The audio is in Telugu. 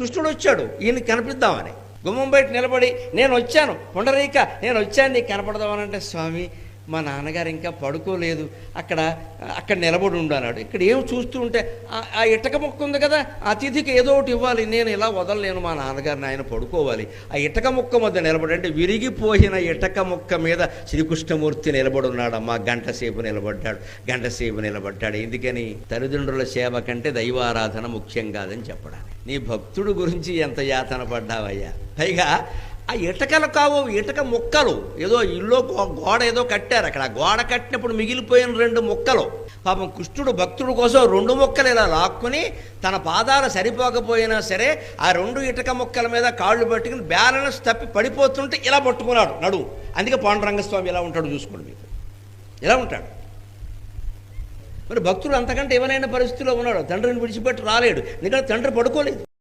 కృష్ణుడు వచ్చాడు ఈయన కనిపిద్దామని. గుమ్మం బయట నిలబడి నేను వచ్చాను పుండరీక, నేను వచ్చాను నీకు కనపడదామనంటే, స్వామి మా నాన్నగారు ఇంకా పడుకోలేదు, అక్కడ నిలబడి ఉండు అన్నాడు. ఇక్కడ ఏం చూస్తూ ఉంటే ఆ ఇటక ముక్క ఉంది కదా, ఆ అతిథికి ఏదో ఒకటి ఇవ్వాలి, నేను ఇలా వదలలేను, మా నాన్నగారిని ఆయన పడుకోవాలి. ఆ ఇటక ముక్క మధ్య నిలబడి, అంటే విరిగిపోయిన ఇటక ముక్క మీద శ్రీకృష్ణమూర్తి నిలబడి ఉన్నాడమ్మా. గంట సేపు నిలబడ్డాడు. ఎందుకని? తల్లిదండ్రుల సేవ కంటే దైవారాధన ముఖ్యం కాదని చెప్పడానికి. నీ భక్తుడు గురించి ఎంత యాతన పడ్డావయ్యా. పైగా ఆ ఇటకలు కావు, ఇటక ముక్కలు. ఏదో ఇల్లు గోడ ఏదో కట్టారు, అక్కడ గోడ కట్టినప్పుడు మిగిలిపోయిన 2 ముక్కలు. పాపం కృష్ణుడు భక్తుడు కోసం 2 ముక్కలు ఇలా లాక్కుని తన పాదాలు సరిపోకపోయినా సరే ఆ 2 ఇటక ముక్కల మీద కాళ్ళు పట్టుకుని బ్యాలెన్స్ తప్పి పడిపోతుంటే ఇలా పట్టుకున్నాడు నడువు. అందుకే పాండురంగస్వామి ఎలా ఉంటాడు చూసుకోండి, మీకు ఎలా ఉంటాడు. మరి భక్తుడు అంతకంటే ఏమైనా పరిస్థితిలో ఉన్నాడు, తండ్రిని విడిచిపెట్టి రాలేడు, ఎందుకంటే తండ్రి పడుకోలేదు.